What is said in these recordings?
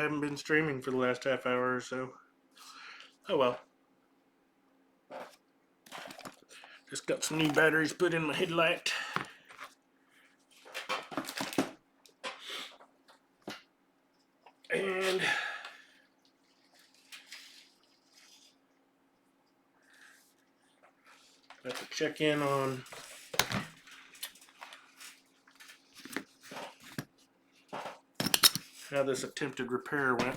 haven't been streaming for the last half hour or so. Oh well. Just got some new batteries put in my headlight. And I have to check in on how this attempted repair went.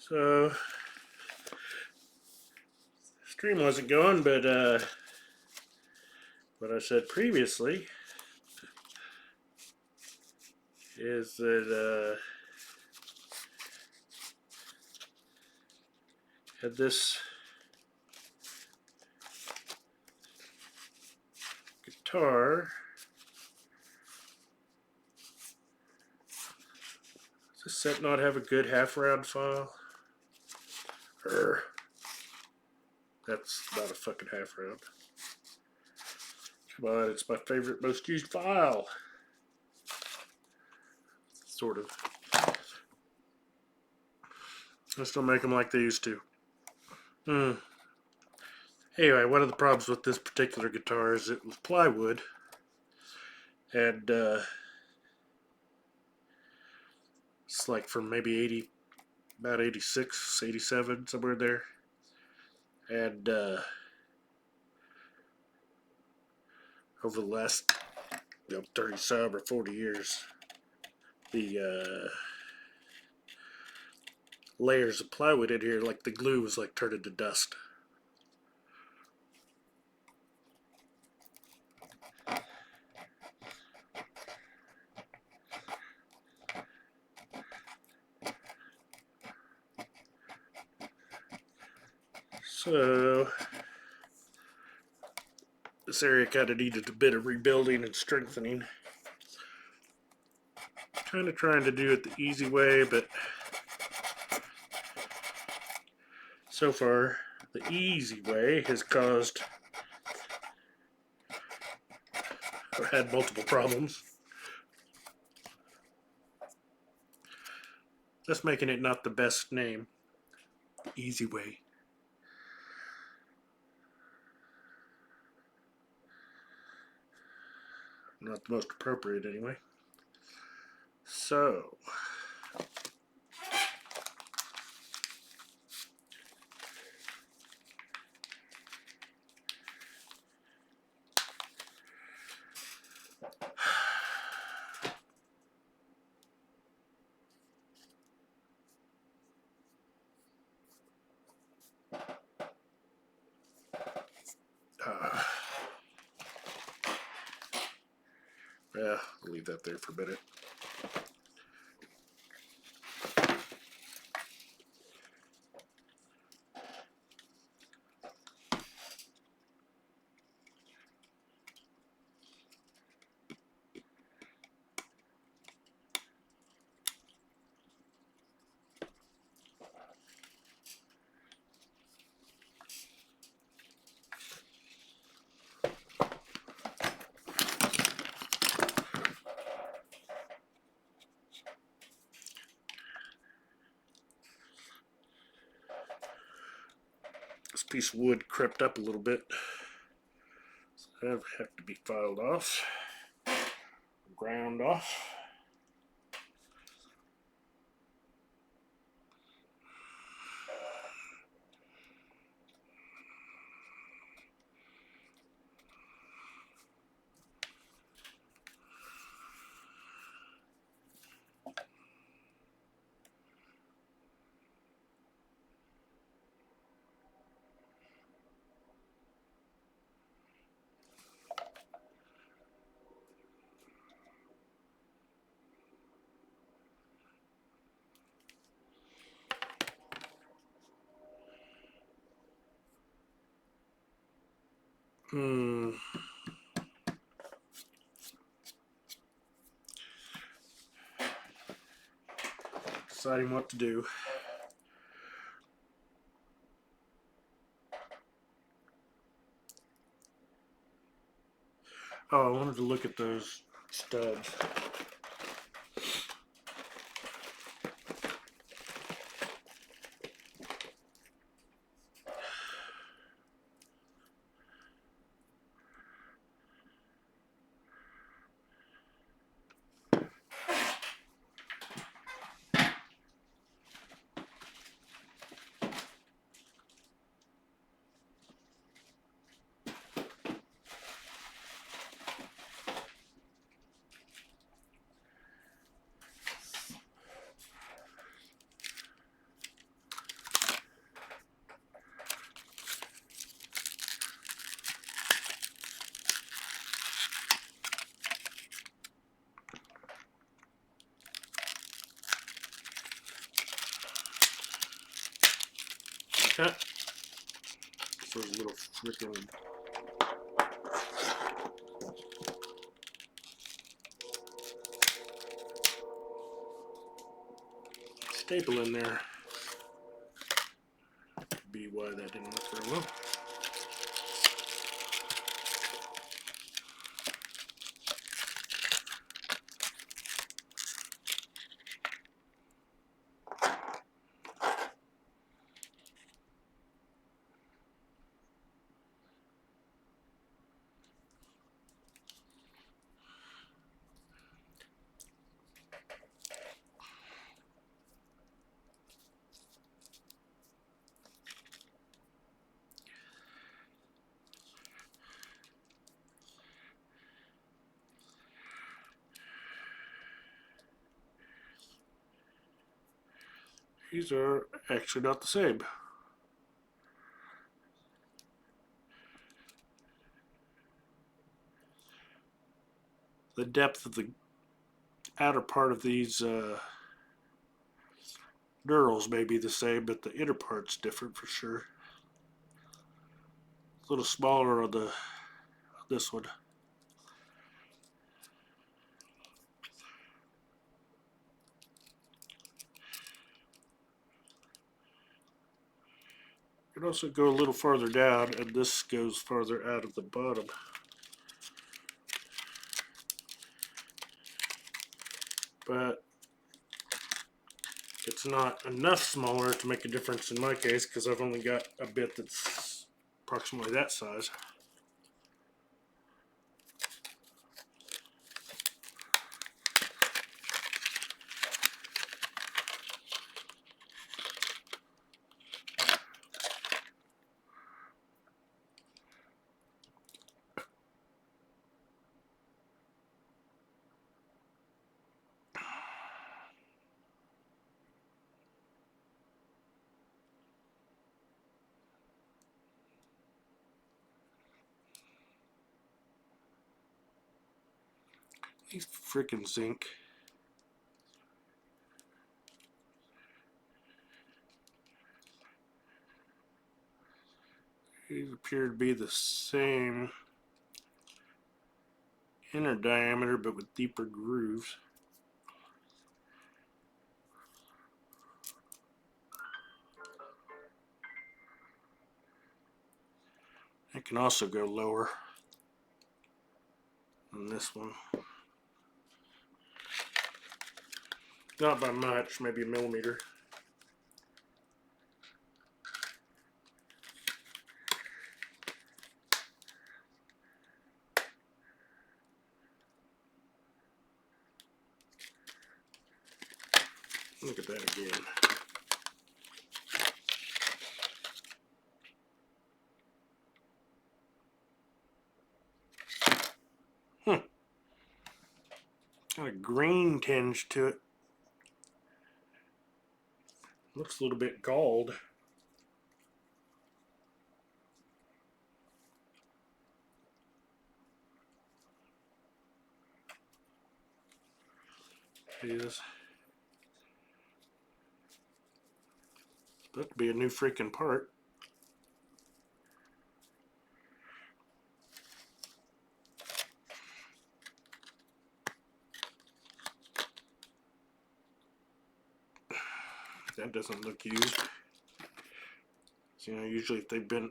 So, stream wasn't going, but what I said previously is that had this guitar, does this set not have a good half-round file? That's not a fucking half-round. Come on, it's my favorite, most used file. Sort of. I still make them like they used to. Anyway, one of the problems with this particular guitar is it was plywood. And it's like from maybe about 86, 87, somewhere there. And over the last 30 some or 40 years, the layers of plywood in here, like the glue was like turning to dust. So this area kind of needed a bit of rebuilding and strengthening. Kind of trying to do it the easy way, but so far the easy way has caused or had multiple problems. That's making it not the best name. Easy way. Not the most appropriate anyway. So yeah, I'll leave that there for a minute. This piece of wood crept up a little bit, so that have to be filed off, ground off. Deciding what to do. Oh, I wanted to look at those studs. Cut. Those little freaking staple in there. Could be why that didn't work very well. These are actually not the same. The depth of the outer part of these knurls may be the same, but the inner part's different for sure. A little smaller on this one. You can also go a little farther down, and this goes farther out of the bottom. But it's not enough smaller to make a difference in my case, because I've only got a bit that's approximately that size. These freaking zinc. These appear to be the same inner diameter, but with deeper grooves. It can also go lower than this one. Not by much, maybe a millimeter. Look at that again. Got a green tinge to it. Looks a little bit galled. See this? That could be a new freaking part. that doesn't look used. So, you know, usually if they've been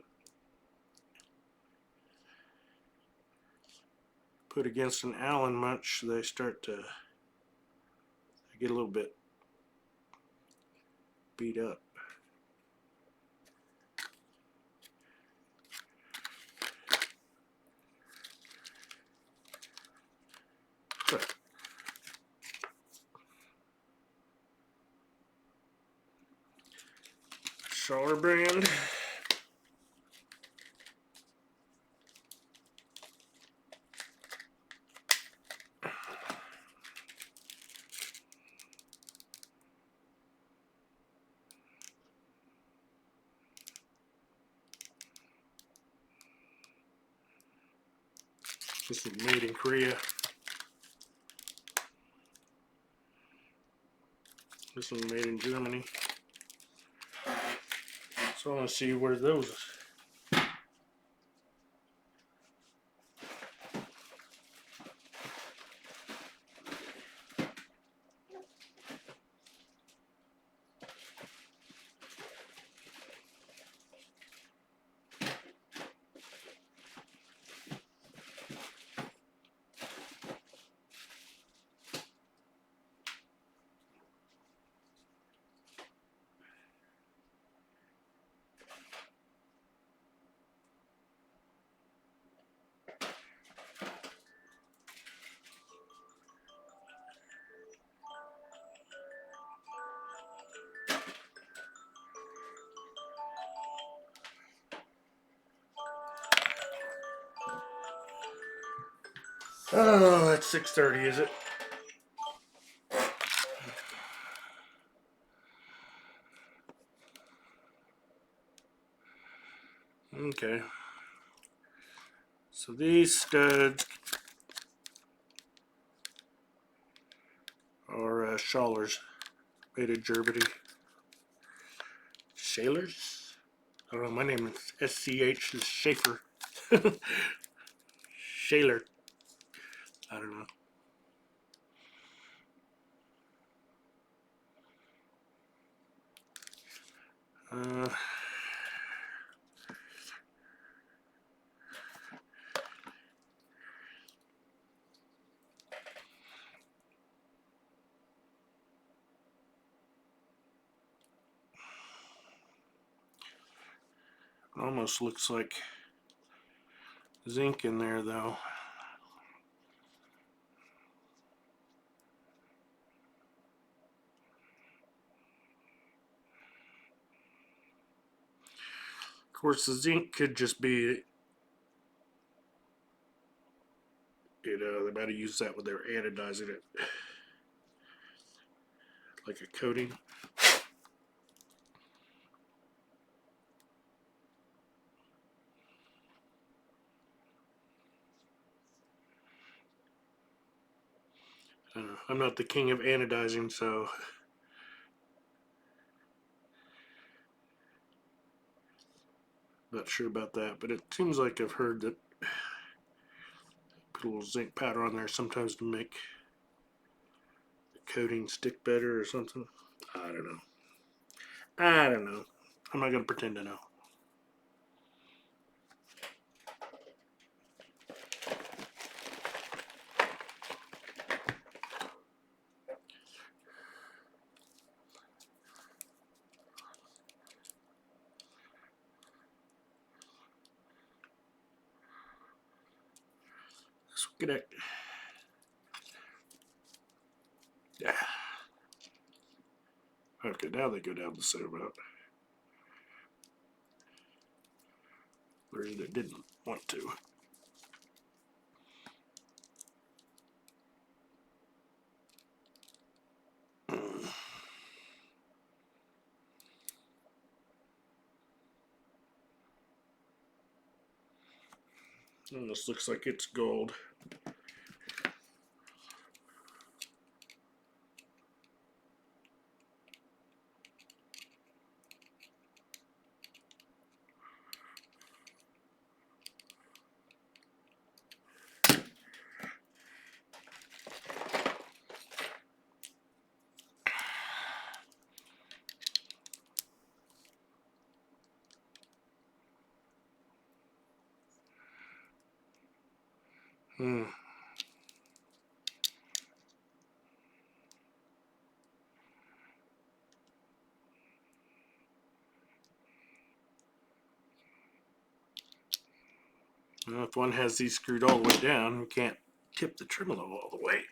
put against an Allen wrench, they start to get a little bit beat up. Scholler brand. This is made in Korea. This one's made in Germany. So I want to see where those. Oh, it's 6:30, is it? Okay. So these studs are Schollers, made in Germany. Schalers? I don't know, my name is SCH is Schaefer. Schaler. I don't know. Almost looks like zinc in there though. Of course, the zinc could just be, you know, they might have used that when they were anodizing it, like a coating. I'm not the king of anodizing, so not sure about that. But it seems like I've heard that put a little zinc powder on there sometimes to make the coating stick better or something. I don't know. I don't know. I'm not gonna pretend to know. Let's get it. Yeah. Okay, now they go down the same route. Whereas they didn't want to. And this looks like it's gold. Hmm. Well, if one has these screwed all the way down, you can't tip the tremolo all the way.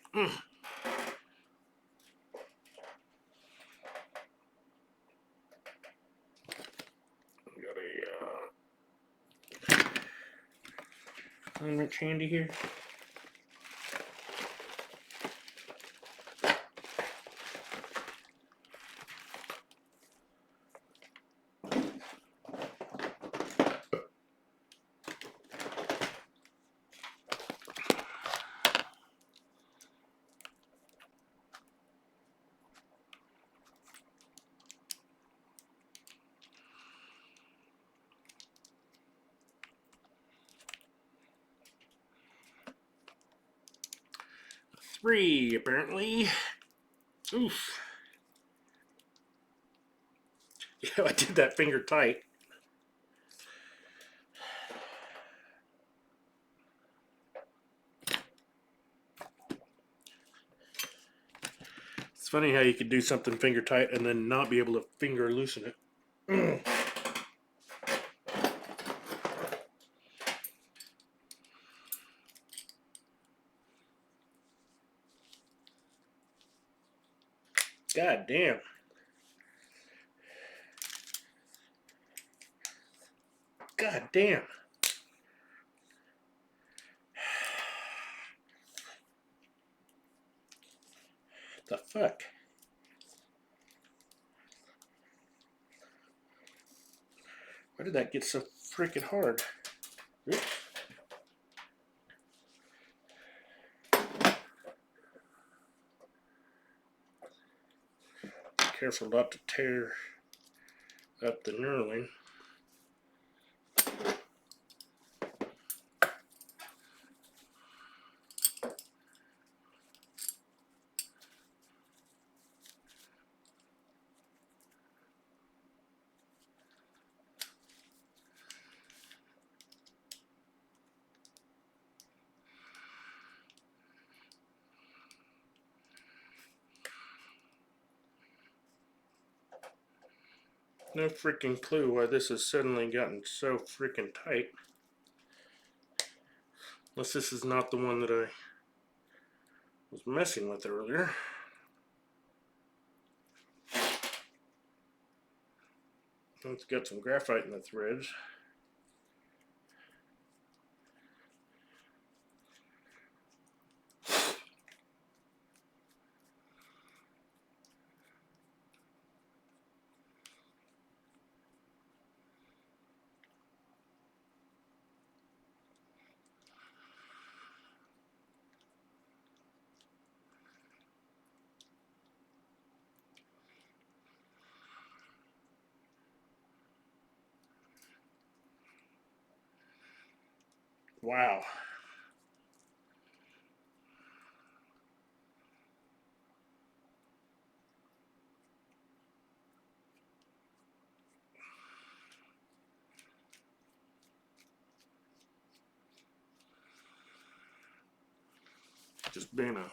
Got a wrench handy here. Three, apparently. Oof. Yeah, I did that finger tight. It's funny how you could do something finger tight and then not be able to finger loosen it. God damn. God damn. The fuck? Why did that get so freaking hard? Oops. Careful not to tear up the knurling. No freaking clue why this has suddenly gotten so freaking tight. Unless this is not the one that I was messing with earlier. It's got some graphite in the threads. Wow. Just being a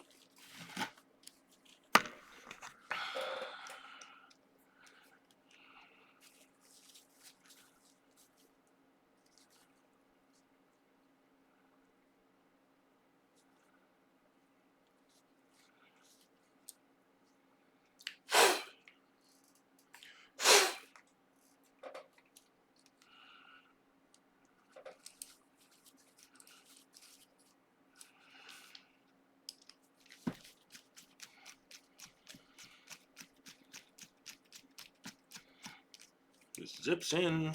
just zips in.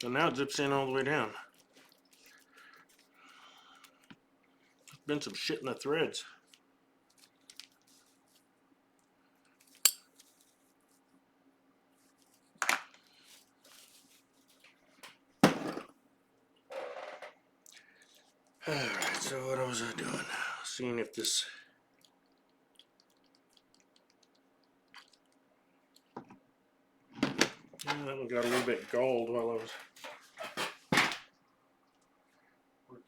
And now it zips in all the way down. There's been some shit in the threads. Alright, so what was I doing? Seeing if this... that one got a little bit galled while I was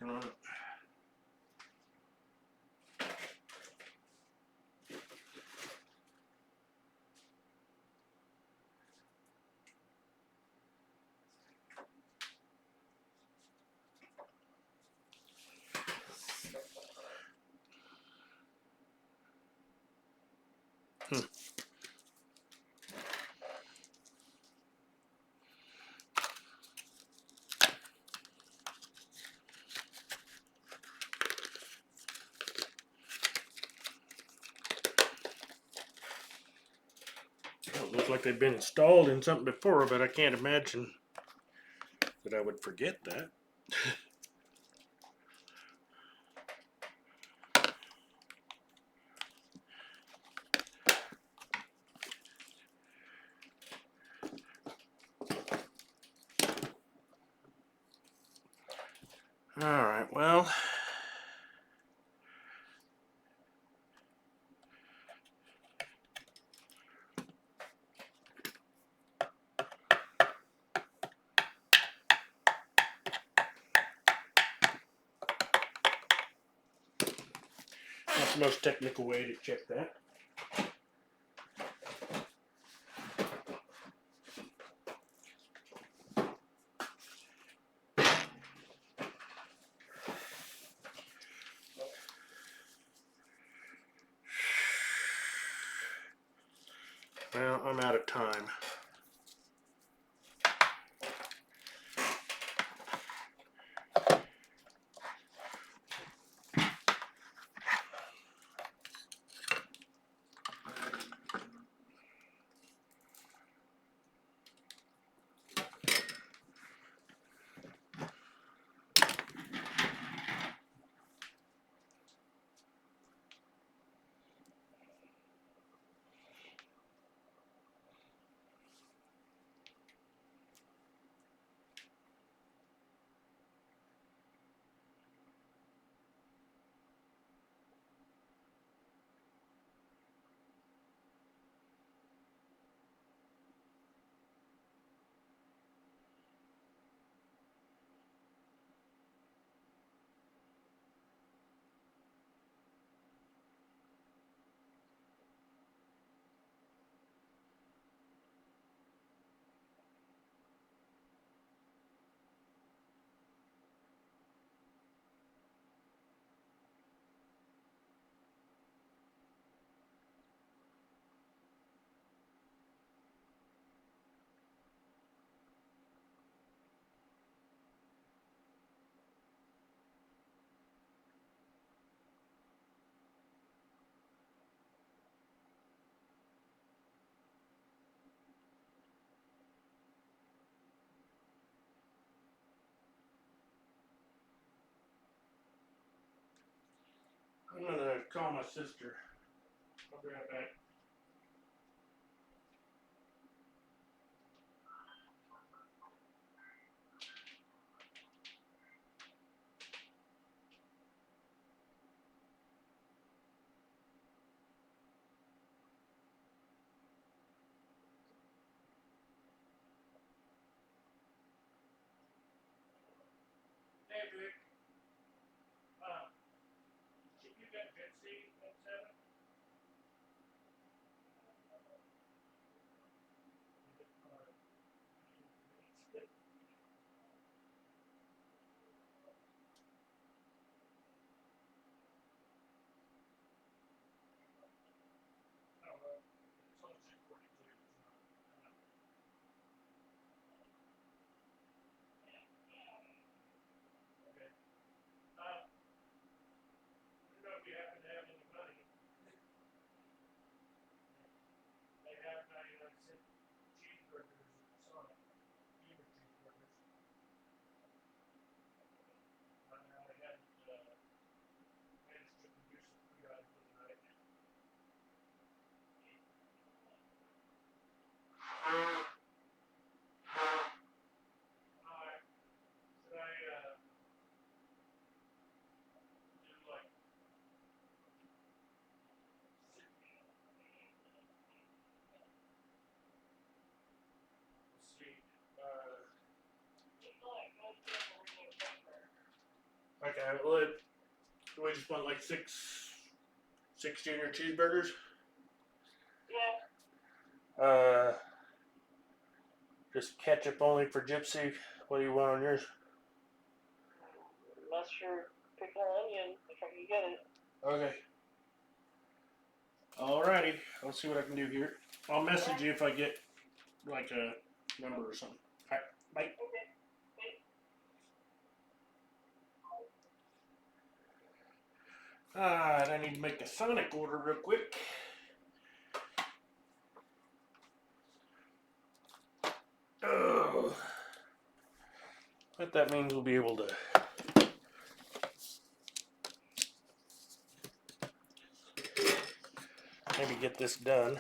working on it. It looks like they've been installed in something before, but I can't imagine that I would forget that. Alright, well, that's the most technical way to check that. Well, I'm out of time. I'm gonna call my sister. I'll be right back. Hey, Vic. You got good seat at 7? They have 99-cent cheeseburgers at Sonic. Okay, well, we just want like six junior cheeseburgers. Yeah. Just ketchup only for Gypsy. What do you want on yours? Mustard, pickle, onion, if I can get it. Okay. Alrighty. I'll see what I can do here. I'll message you if I get like a number or something. Alright, bye. Alright, I need to make a Sonic order real quick. Oh. But that means we'll be able to maybe get this done.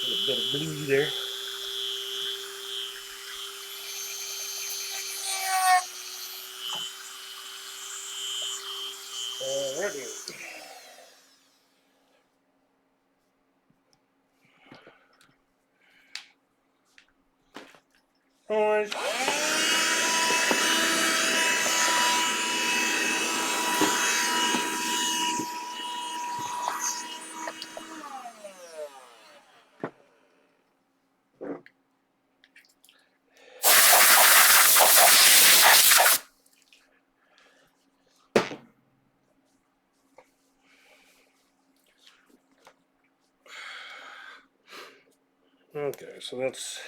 A bit of blue there. Alrighty. Alright. Okay, so that's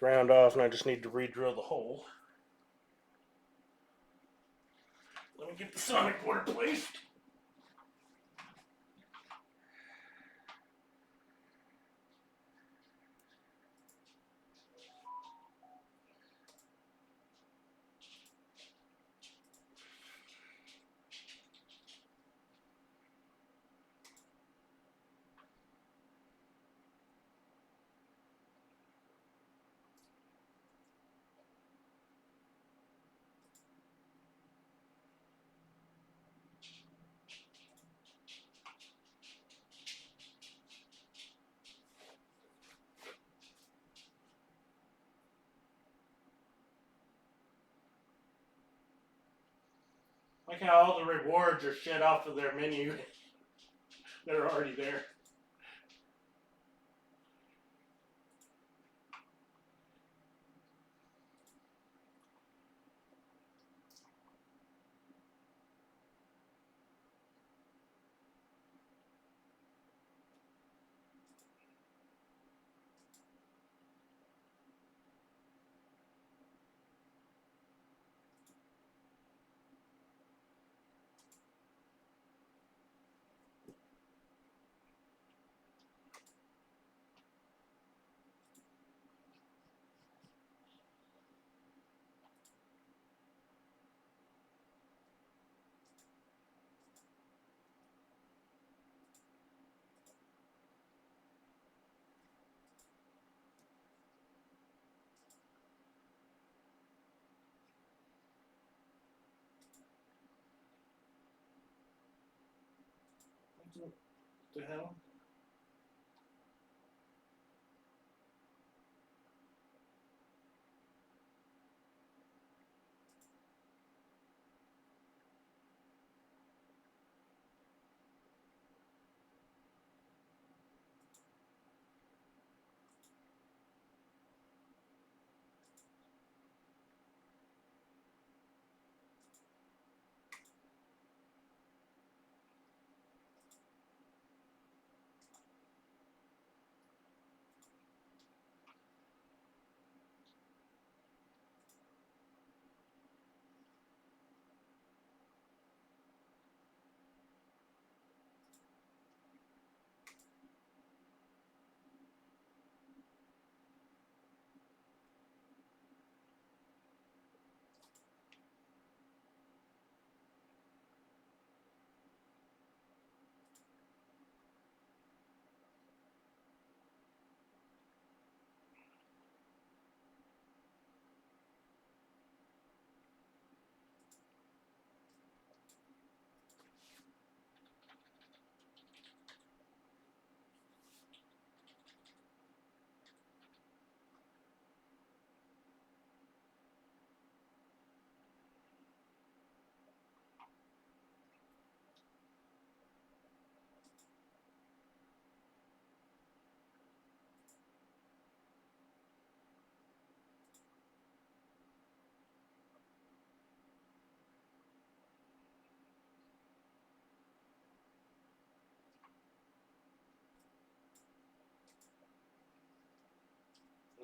ground off, and I just need to re-drill the hole. Let me get the Sonic board placed. Like how all the rewards are shit off of their menu that are already there. What the hell?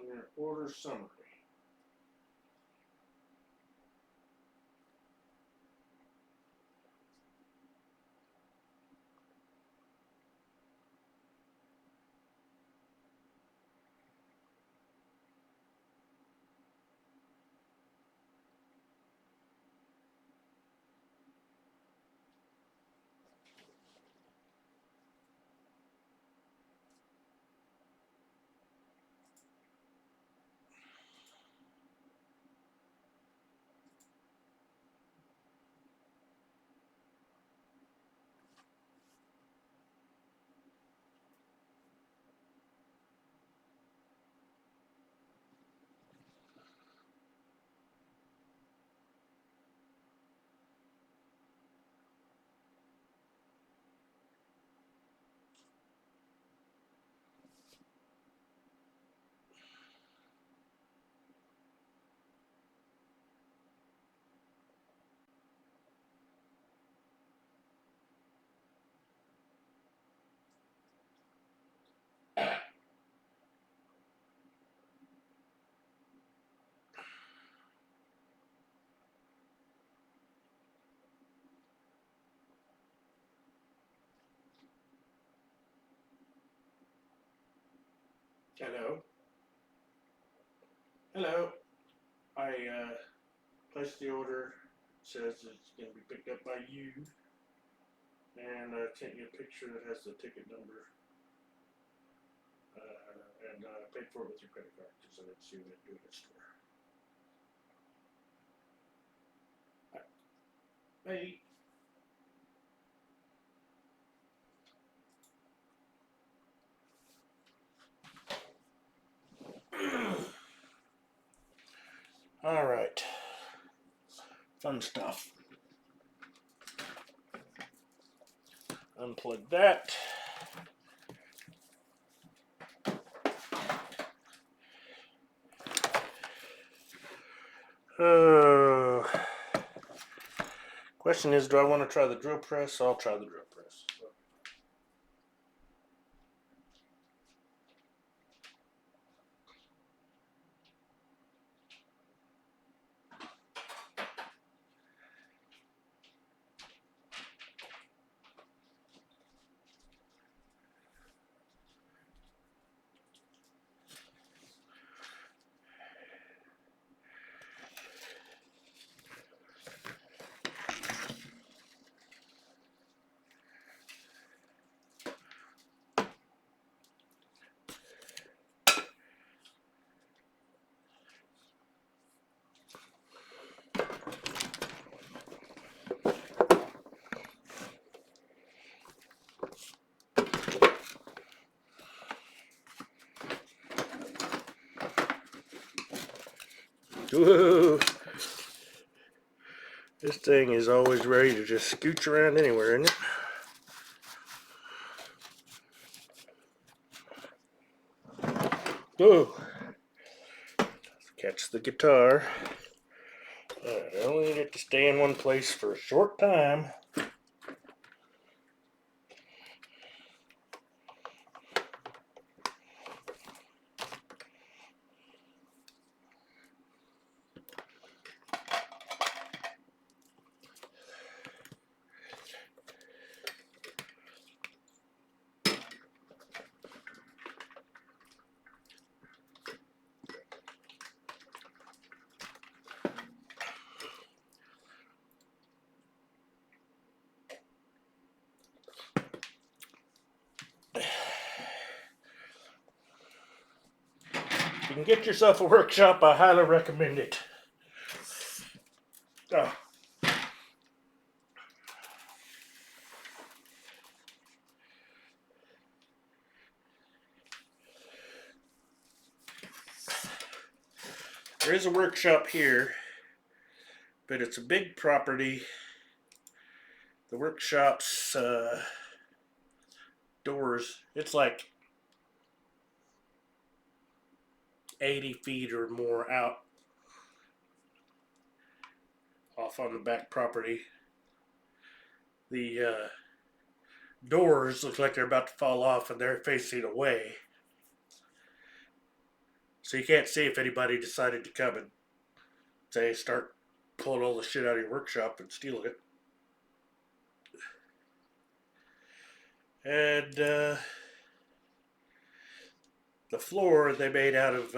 your order summary. Hello. Hello. I placed the order. It says it's going to be picked up by you. And I sent you a picture that has the ticket number. And I paid for it with your credit card because I didn't see what it do at the store. Hey. All right. Fun stuff. Unplug that. Question is, do I want to try the drill press? I'll try the drill press. Whoa. This thing is always ready to just scooch around anywhere, isn't it? Whoa. Catch the guitar. I only need it to stay in one place for a short time. If you can get yourself a workshop, I highly recommend it. Oh. There is a workshop here, but it's a big property. The workshop's doors, it's like 80 feet or more out off on the back property. The doors look like they're about to fall off and they're facing away. So you can't see if anybody decided to come and say start pulling all the shit out of your workshop and stealing it. And the floor they made out of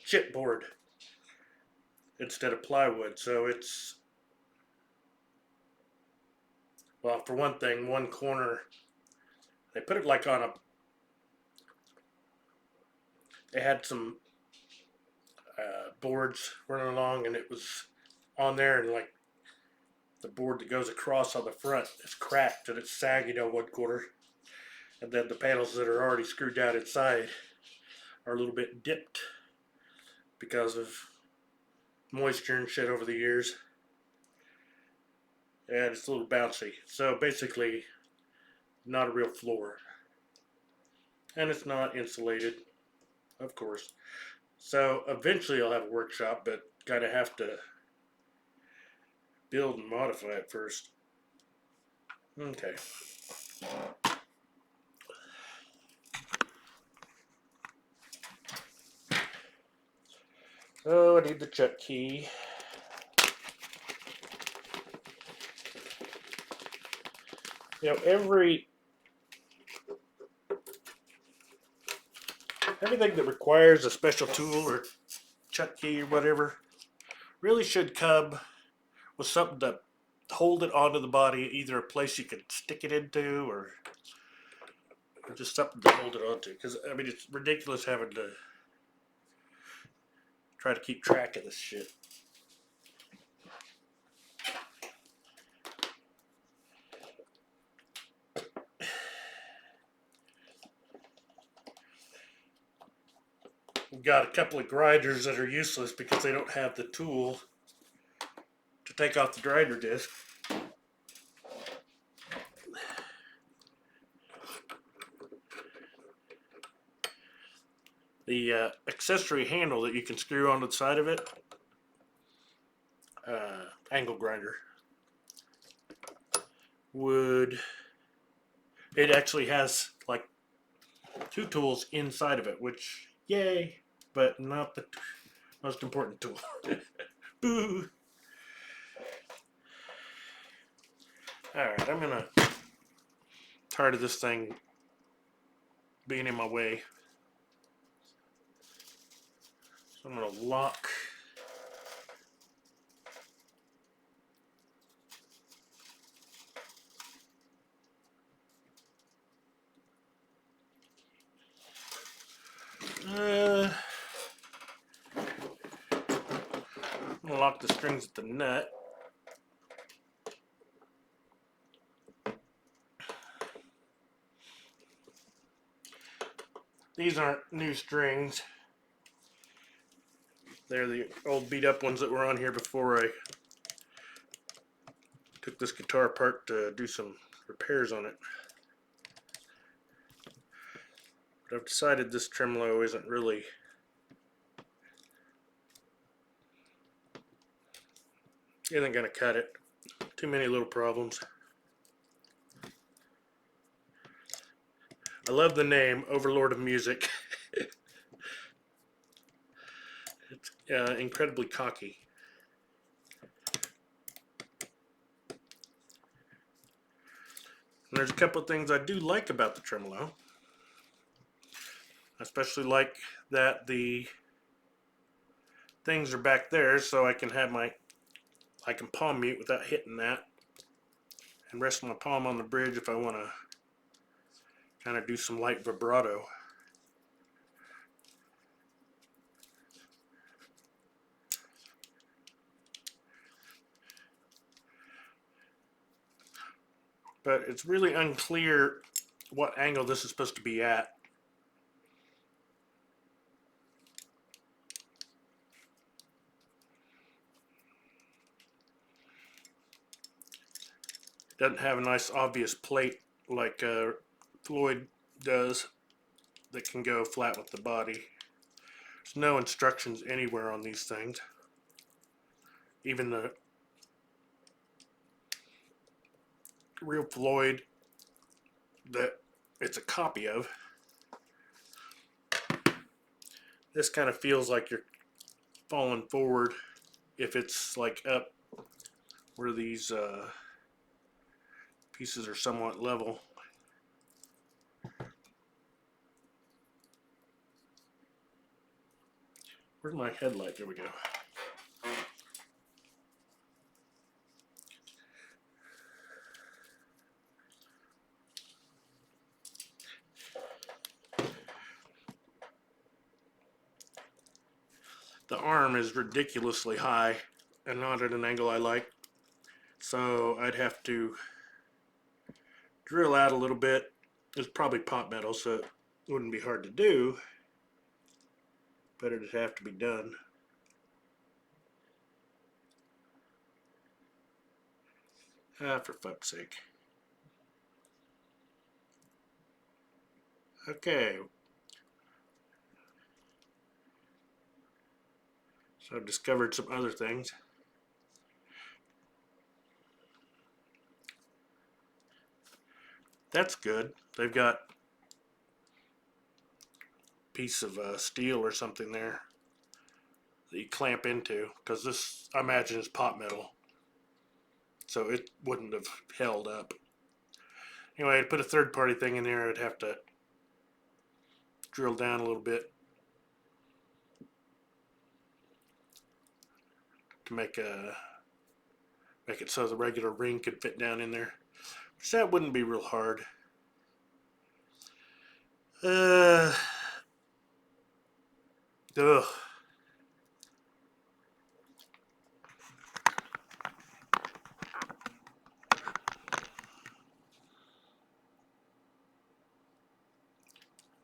chipboard instead of plywood. So it's, well, for one thing, one corner, they put it like on a, they had some boards running along, and it was on there, and like the board that goes across on the front is cracked and it's sagging on one corner. And then the panels that are already screwed down inside are a little bit dipped because of moisture and shit over the years. And it's a little bouncy. So basically, not a real floor. And it's not insulated, of course. So eventually I'll have a workshop, but gotta have to build and modify it first. Okay. So I need the chuck key. You know, everything that requires a special tool or chuck key or whatever really should come with something to hold it onto the body, either a place you can stick it into or just something to hold it onto. Because, I mean, it's ridiculous having to try to keep track of this shit. We've got a couple of grinders that are useless because they don't have the tool to take off the grinder disc. The accessory handle that you can screw onto the side of it, angle grinder, it actually has like two tools inside of it, which, yay, but not the most important tool. Boo! Alright, I'm tired of this thing being in my way. So I'm gonna lock I'm gonna lock the strings at the nut. These aren't new strings. They're the old beat up ones that were on here before I took this guitar apart to do some repairs on it. But I've decided this tremolo isn't gonna cut it. Too many little problems. I love the name, Overlord of Music. It's incredibly cocky. And there's a couple of things I do like about the tremolo. I especially like that the things are back there so I can have I can palm mute without hitting that. And rest my palm on the bridge if I want to kind of do some light vibrato. But it's really unclear what angle this is supposed to be at. It doesn't have a nice obvious plate like Floyd does that can go flat with the body. There's no instructions anywhere on these things. Even the real Floyd that it's a copy of This kind of feels like you're falling forward if it's like up where these pieces are somewhat level. Where's my headlight? There we go. The arm is ridiculously high and not at an angle I like. So I'd have to drill out a little bit. It's probably pot metal, so it wouldn't be hard to do, but it'd have to be done. For fuck's sake. Okay. So I've discovered some other things. That's good. They've got a piece of steel or something there that you clamp into, because this, I imagine, is pot metal. So it wouldn't have held up. Anyway, to put a third-party thing in there, I'd have to drill down a little bit to make it so the regular ring could fit down in there, which that wouldn't be real hard. Ugh. I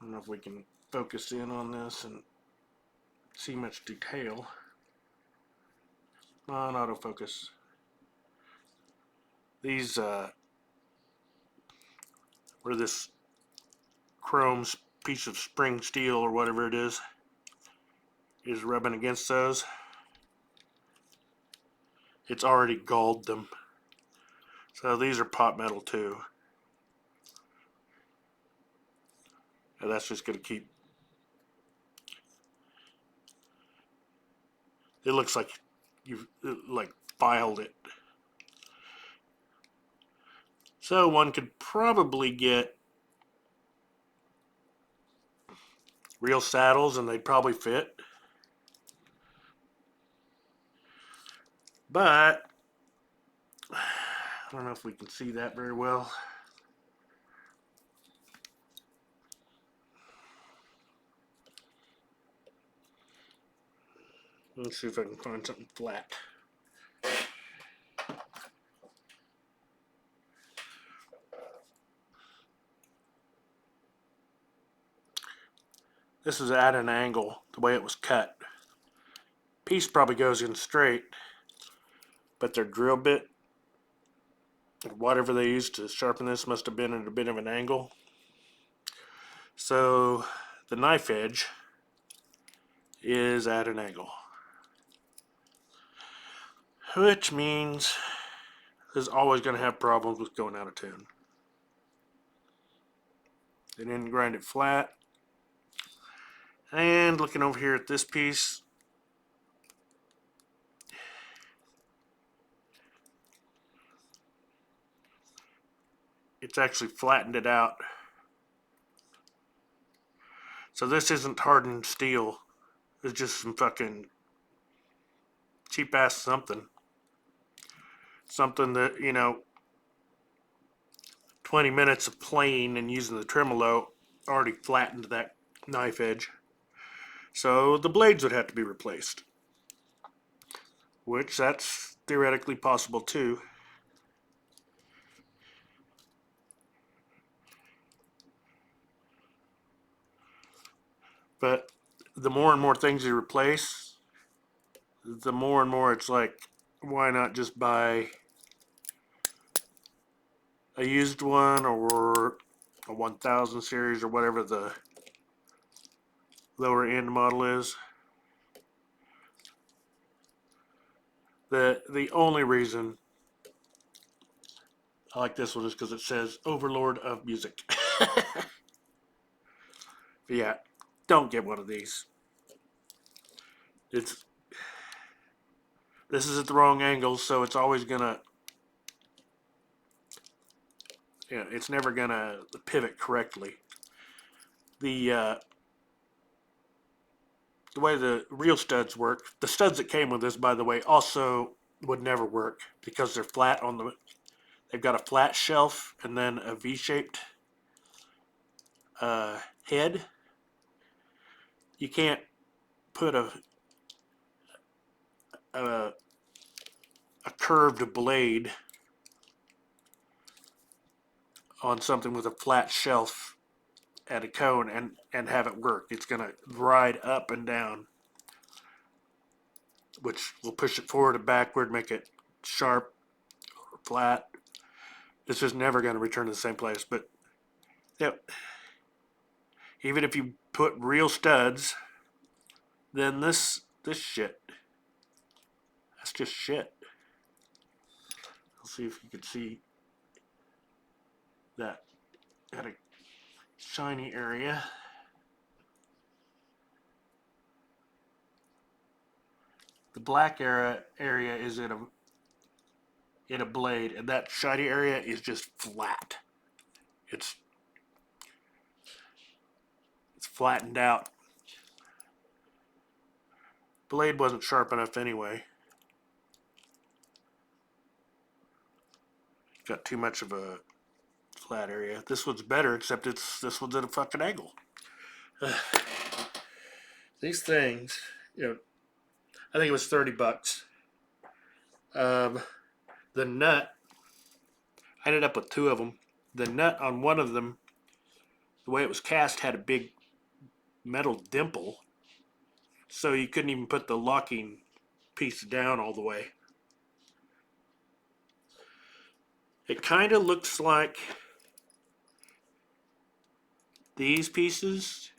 don't know if we can focus in on this and see much detail. On autofocus. These, where this chrome piece of spring steel or whatever it is rubbing against those, it's already galled them. So these are pot metal too. And that's just going to keep. It looks like you've like filed it. So one could probably get real saddles and they'd probably fit. But I don't know if we can see that very well. Let's see if I can find something flat. This is at an angle, the way it was cut. Piece probably goes in straight, but their drill bit, whatever they used to sharpen this, must have been at a bit of an angle. So the knife edge is at an angle, which means there's always going to have problems with going out of tune. They didn't grind it flat. And looking over here at this piece, it's actually flattened it out. So this isn't hardened steel. It's just some fucking cheap ass something. Something that, 20 minutes of playing and using the tremolo already flattened that knife edge. So the blades would have to be replaced, which that's theoretically possible too. But the more and more things you replace, the more and more it's like, why not just buy a used one or a 1000 series or whatever the lower end model is. The only reason I like this one is because it says Overlord of Music. But yeah, don't get one of these. This is at the wrong angle, so it's always gonna, it's never gonna pivot correctly. The way the real studs work, the studs that came with this, by the way, also would never work because they're flat on the. They've got a flat shelf and then a V-shaped head. You can't put a curved blade on something with a flat shelf at a cone and have it work. It's going to ride up and down, which will push it forward and backward, make it sharp or flat. It's just never going to return to the same place. But yeah, even if you put real studs, then this shit, that's just shit. Let's see if you can see that at a shiny area. The black area is in a blade, and that shiny area is just flat. It's flattened out. Blade wasn't sharp enough anyway. Got too much of a flat area. This one's better, except this one's at a fucking angle. These things, I think it was $30. The nut, I ended up with two of them. The nut on one of them, the way it was cast, had a big metal dimple, so you couldn't even put the locking piece down all the way. It kind of looks like these pieces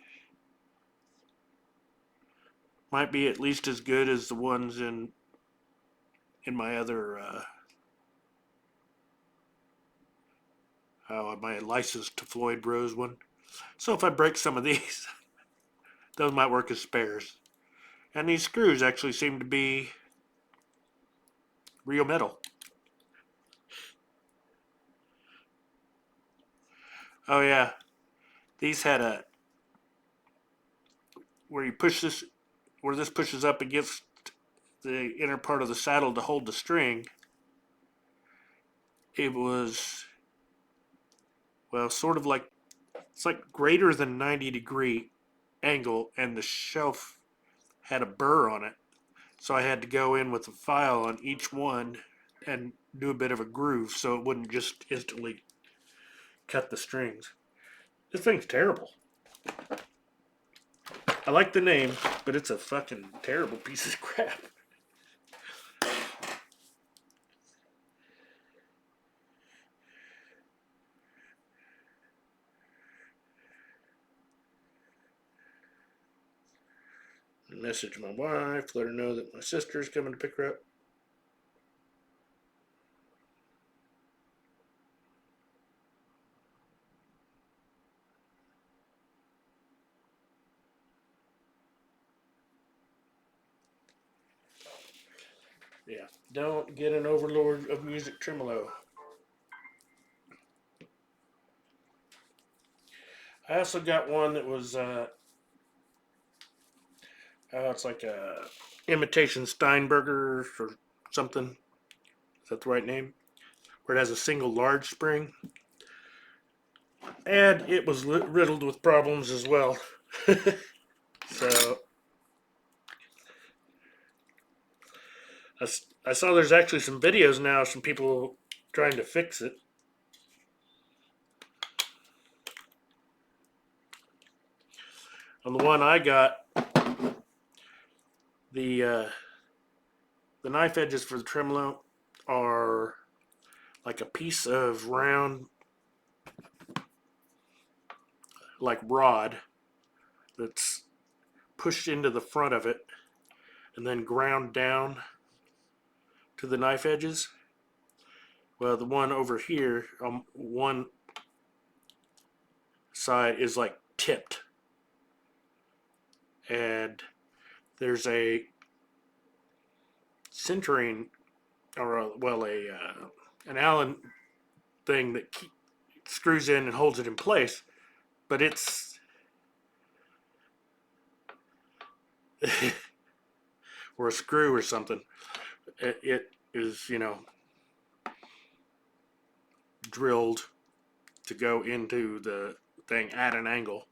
might be at least as good as the ones in my other my licensed to Floyd Bros one. So if I break some of these, those might work as spares. And these screws actually seem to be real metal. Oh yeah, these had where you push this, where this pushes up against the inner part of the saddle to hold the string. It was, well, sort of like, it's like greater than 90-degree angle, and the shelf had a burr on it. So I had to go in with a file on each one and do a bit of a groove so it wouldn't just instantly cut the strings. This thing's terrible. I like the name, but it's a fucking terrible piece of crap. Message my wife, let her know that my sister's coming to pick her up. Yeah, don't get an overlord of music tremolo. I also got one that was, it's like a imitation Steinberger or something. Is that the right name? Where it has a single large spring. And it was riddled with problems as well. So I saw there's actually some videos now of some people trying to fix it. On the one I got, the knife edges for the tremolo are like a piece of round, like rod that's pushed into the front of it and then ground down to the knife edges. Well, the one over here on one side is like tipped, and there's a centering, or an Allen thing that screws in and holds it in place, but it's or a screw or something. It is, drilled to go into the thing at an angle.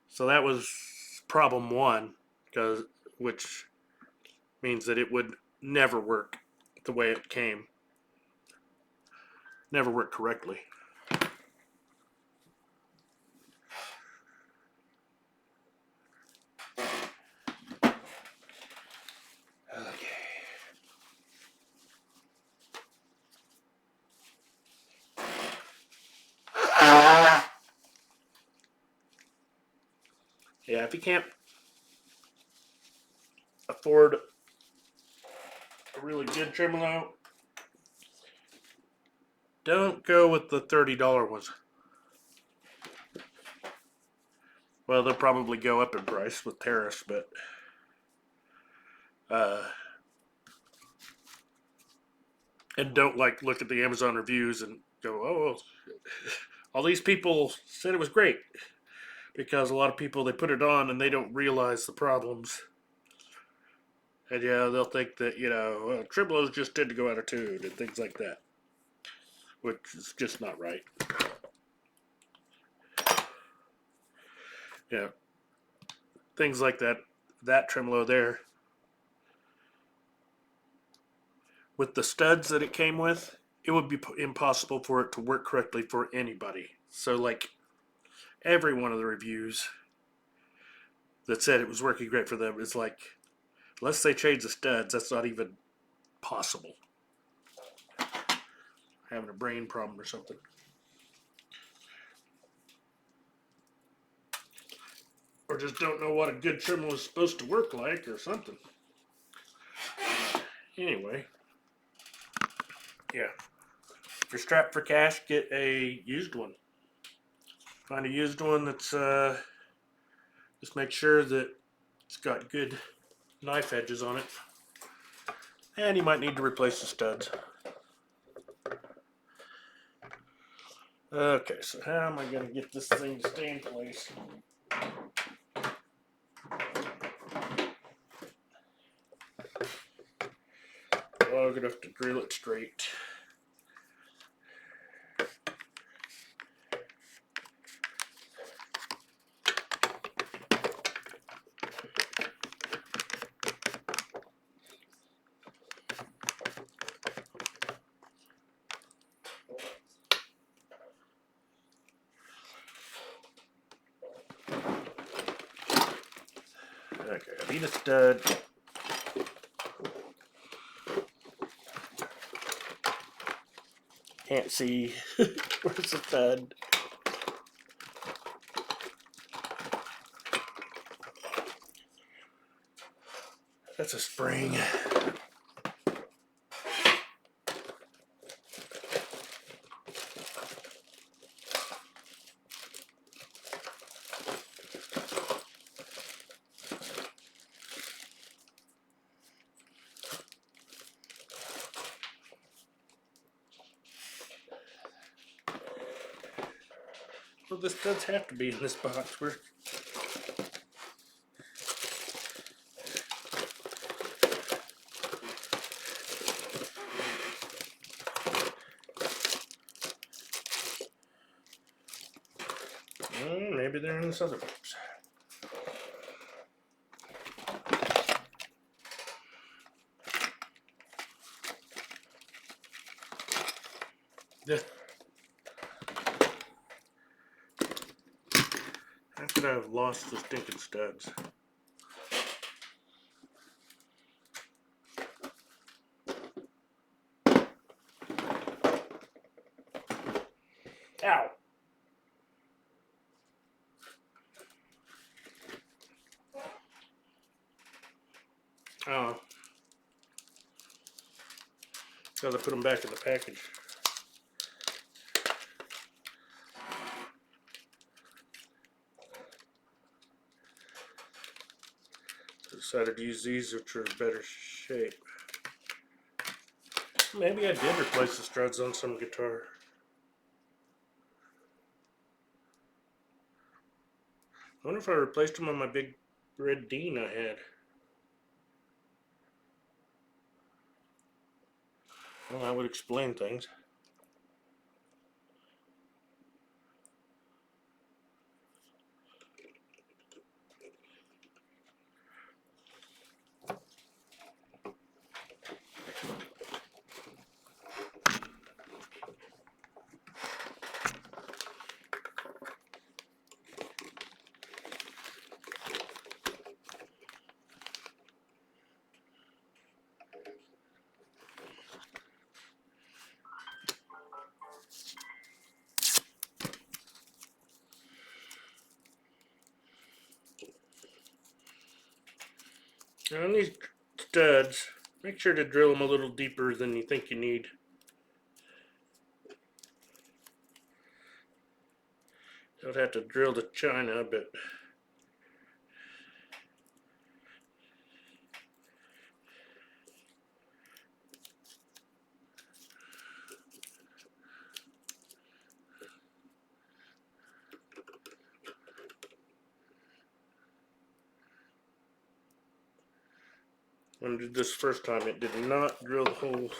So that was problem one, which means that it would never work the way it came. Never work correctly. Okay. Yeah, if you can't afford a really good tremolo, don't go with the $30 ones. Well, they'll probably go up in price with tariffs, but and don't look at the Amazon reviews and go, oh, all these people said it was great, because a lot of people, they put it on and they don't realize the problems. And yeah, they'll think that, tremolos just tend to go out of tune and things like that, which is just not right. Yeah, things like that tremolo there, with the studs that it came with, it would be impossible for it to work correctly for anybody. So every one of the reviews that said it was working great for them is unless they change the studs, that's not even possible. Having a brain problem or something. Or just don't know what a good tremolo is supposed to work like or something. Anyway, yeah. If you're strapped for cash, get a used one. Find a used one that's, just make sure that it's got good knife edges on it. And you might need to replace the studs. Okay, so how am I going to get this thing to stay in place? Well, I'm going to have to drill it straight. Okay, I need a stud. Can't see. Where's the stud? That's a spring. Well, this does have to be in this box. Maybe they're in this other box. Yeah. How could I have lost the stinking studs? Ow! Oh. Gotta put them back in the package. Decided to use these, which are in better shape. Maybe I did replace the struts on some guitar. I wonder if I replaced them on my big red Dean I had. Well, that would explain things. Now on these studs, make sure to drill them a little deeper than you think you need. Don't have to drill the china, but when I did this first time, it did not drill the holes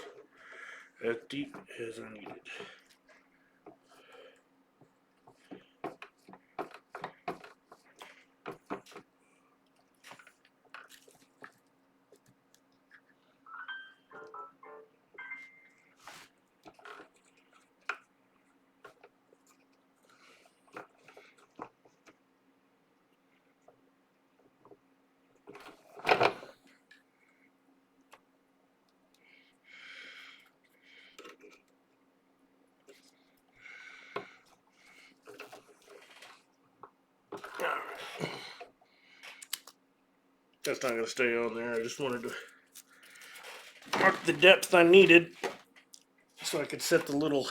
as deep as I needed. That's not going to stay on there. I just wanted to mark the depth I needed so I could set the little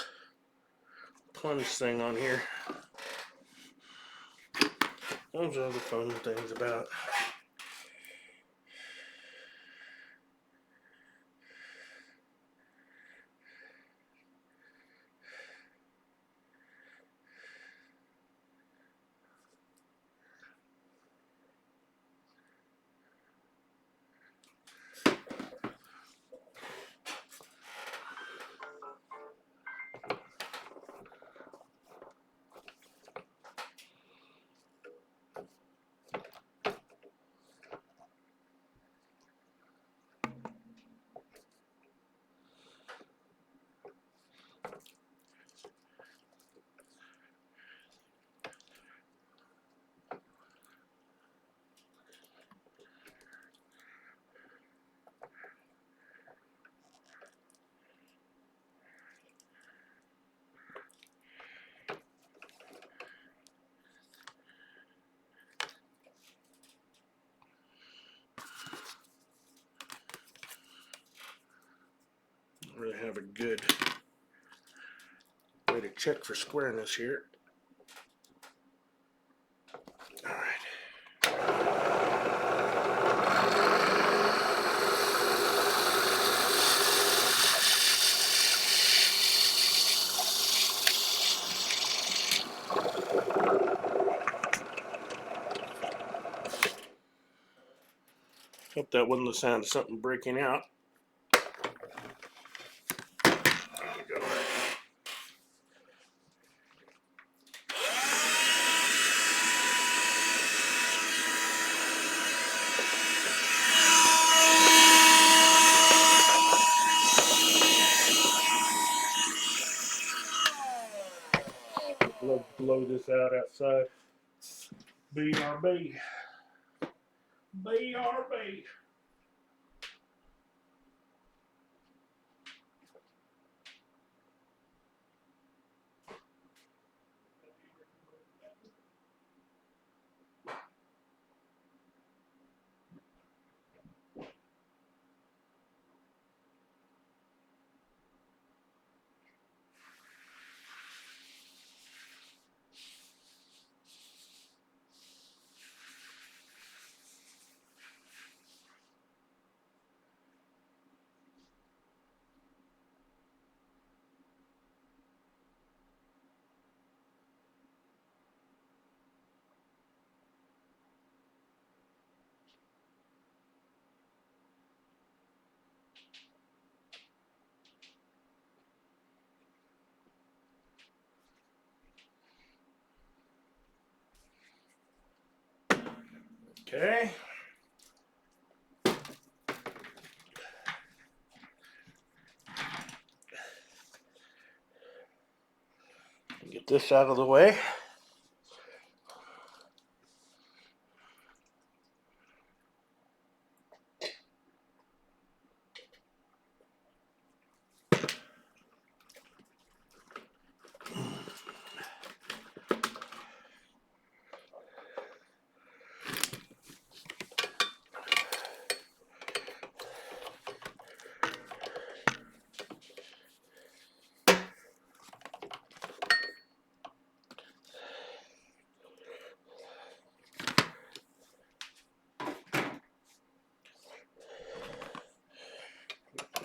plunge thing on here. Those are the fun things about. Really have a good way to check for squareness here. All right. Hope that wasn't the sound of something breaking out. There we go. Blow this out outside. BRB. BRB. Okay. Get this out of the way.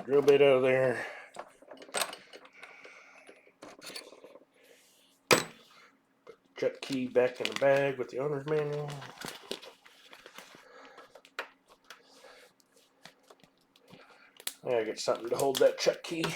Drill bit out of there. Check key back in the bag with the owner's manual. I gotta get something to hold that check key.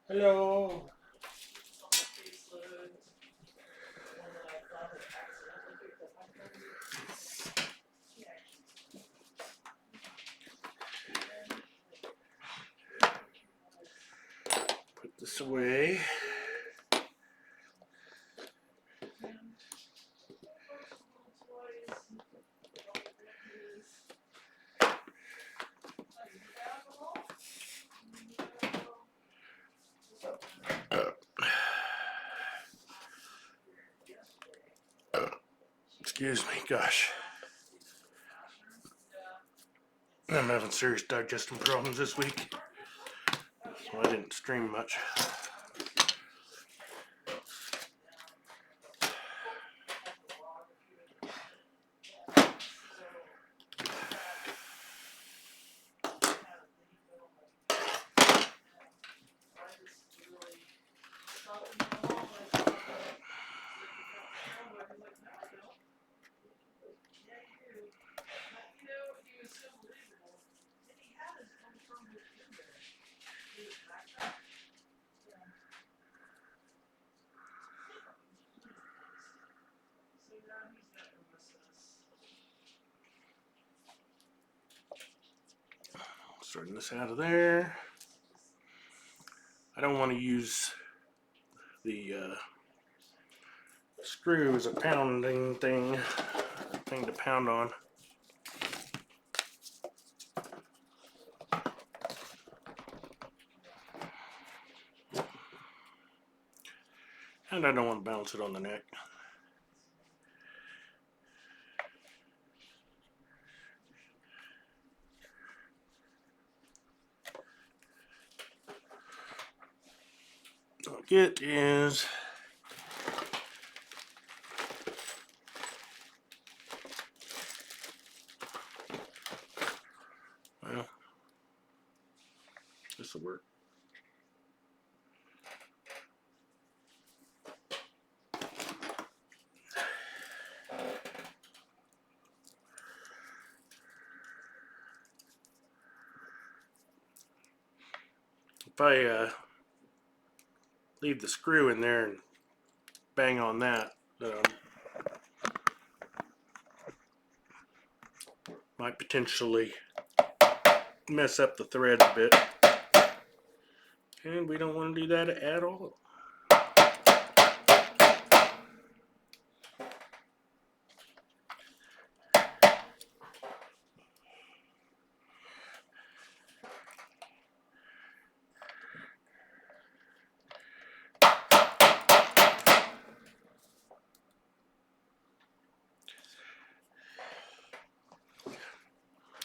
Hello. Put this away. Excuse me, gosh. I'm having serious digestion problems this week, so I didn't stream much. Sorting this out of there. I don't want to use the screw as a pounding thing to pound on. And I don't want to bounce it on the neck. What I get is This will work. If I leave the screw in there and bang on that, might potentially mess up the thread a bit, and we don't want to do that at all.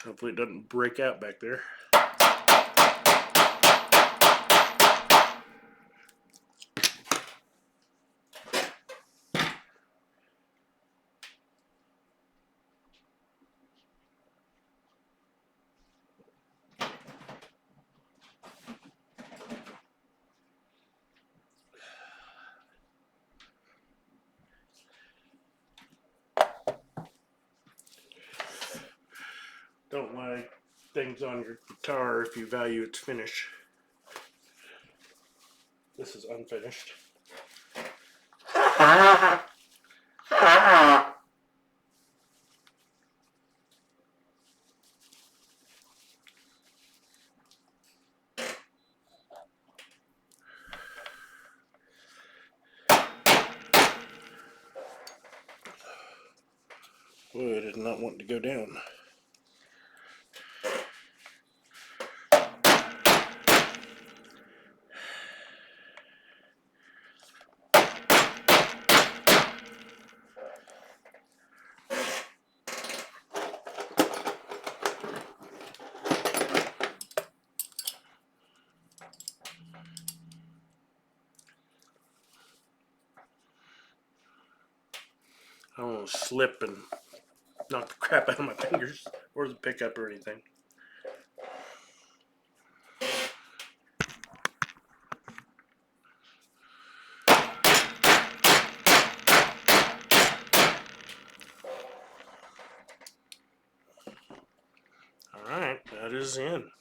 Hopefully it doesn't break out back there. Don't lay things on your guitar if you value its finish. This is unfinished. Boy, I did not want to go down. I don't want to slip and knock the crap out of my fingers or the pickup or anything. Alright, that is in.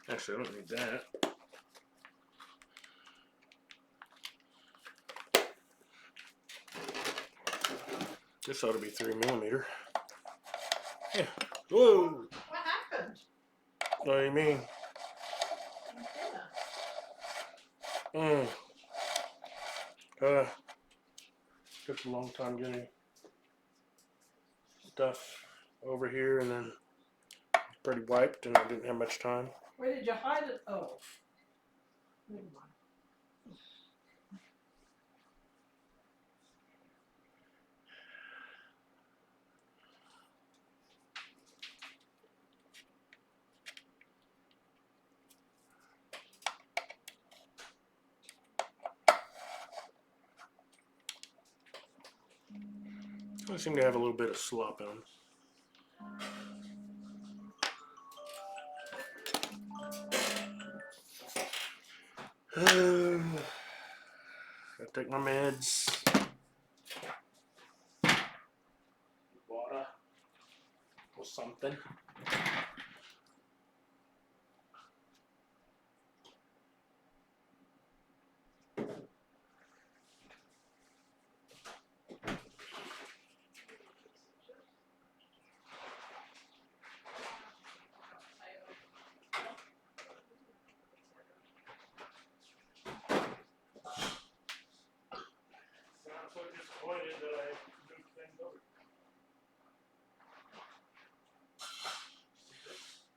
Actually, I don't need that. This ought to be 3mm. Yeah. Whoa! What happened? What do you mean? Took a long time getting stuff over here, and then pretty wiped, and I didn't have much time. Where did you hide it? Oh. Never mind. I seem to have a little bit of slop in them. Gotta take my meds. Water or something. so disappointed that I moved things over. See this?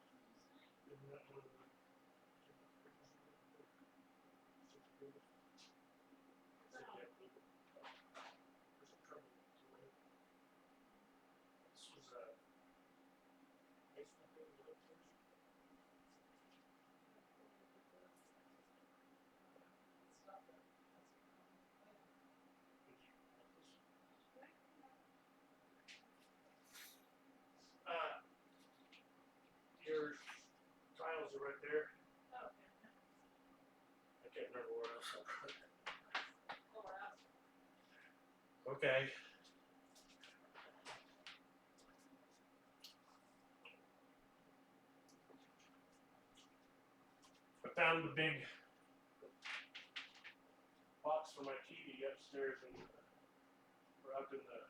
Isn't that one of the... This was your tiles are right there. I can't remember where else. Okay. I found the big box for my TV upstairs and or up in the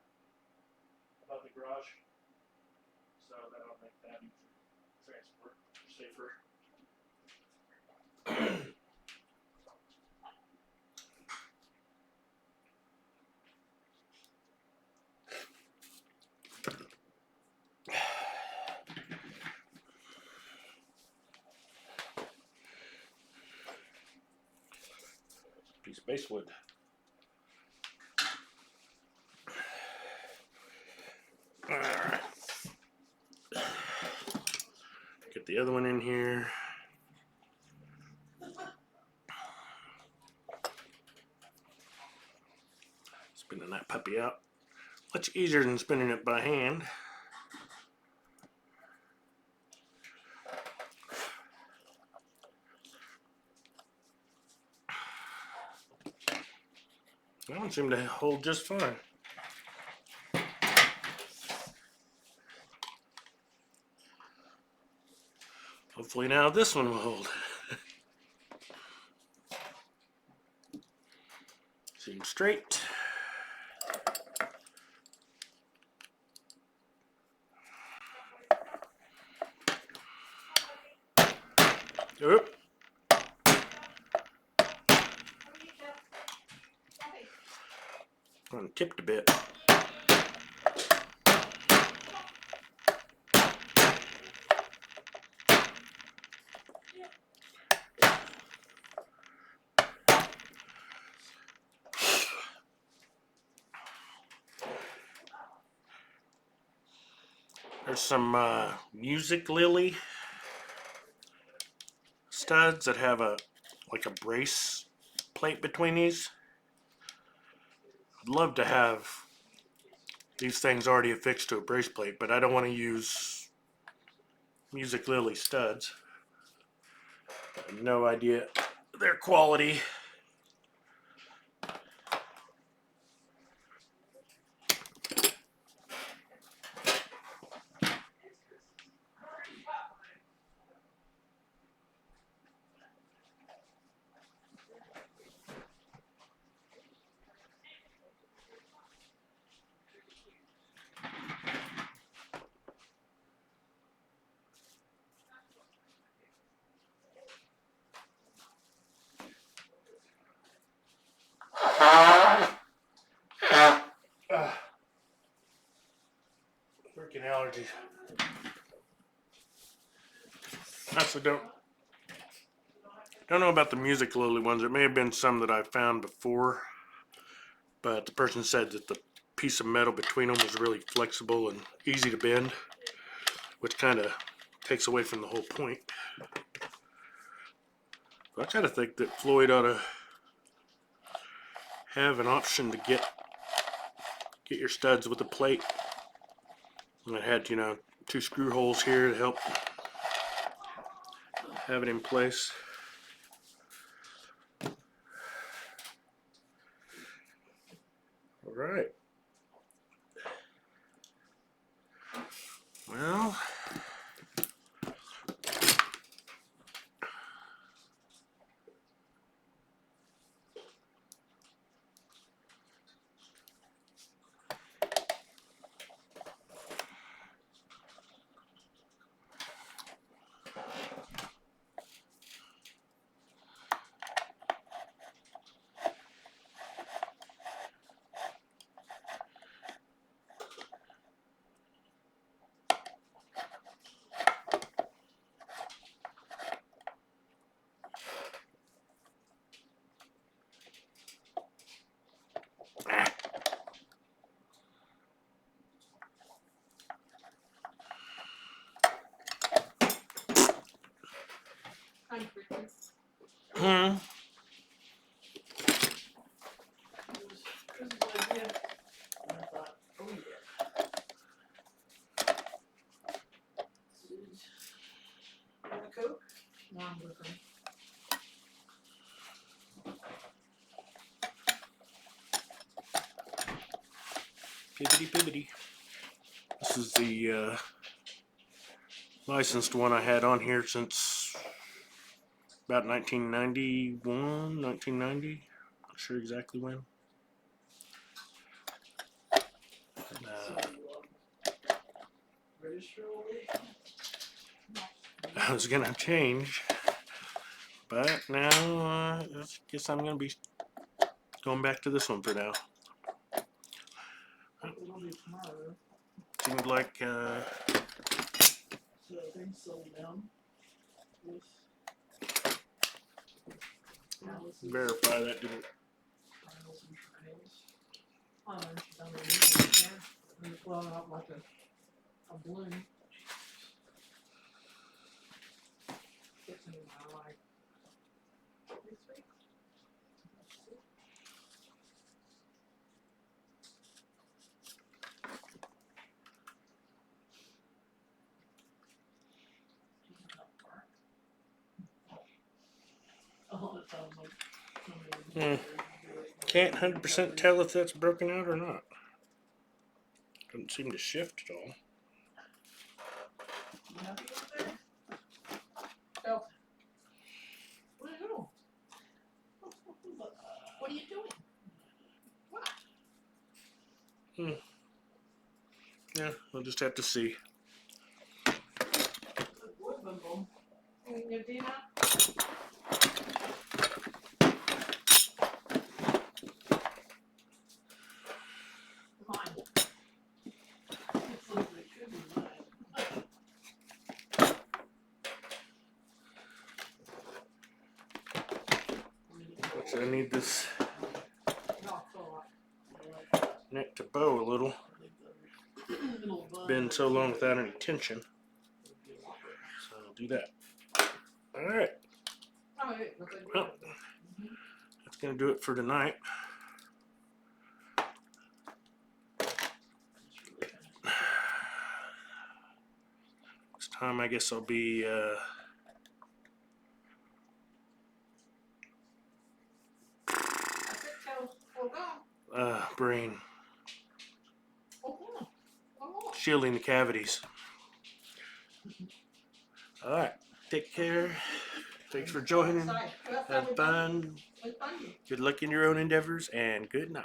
above the garage, so that'll make that easier transport, safer. Piece of basswood. Alright. Get the other one in here. Spinning that puppy out. Much easier than spinning it by hand. That one seemed to hold just fine. Hopefully now this one will hold. Seems straight. Oop. I'm tipped a bit. There's some music lily studs that have like a brace plate between these. I'd love to have these things already affixed to a brace plate, but I don't want to use music lily studs. I have no idea their quality. Freaking allergies. Actually, don't know about the music lily ones. It may have been some that I found before, but the person said that the piece of metal between them was really flexible and easy to bend, which kind of takes away from the whole point. But I kind of think that Floyd ought to have an option to get your studs with a plate. And it had, 2 screw holes here to help have it in place. All right. Well, Hmm. It was Chris's idea. And I thought, oh yeah. You want a Coke? No, I'm looking. Pibbity pibbity. This is the licensed one I had on here since about 1991, 1990. Not sure exactly when. So, register all this? I was gonna change, but now I guess I'm gonna be going back to this one for now. It'll be tomorrow. Seemed like So things sold down. This. verify that didn't. Trials and trials. Oh, and she's done it again. And it's blowing up like a balloon. Fixing it in my eye. This week. Oh, it sounds like somebody. Can't 100% tell if that's broken out or not. Doesn't seem to shift at all. You happy up there? Oh. What are you doing? What are you doing? What? Yeah, we'll just have to see. What, boom, boom? You do that? Mine. It looks like it could be mine. So I need this No, so I like neck to bow a little. little bun. Been so long without any tension. So I'll do that. Alright. Oh, wait, look like Well, that's going to do it for tonight. This time I guess I'll be brain shielding the cavities. Alright, take care. Thanks for joining. Have fun. Good luck in your own endeavors, and good night.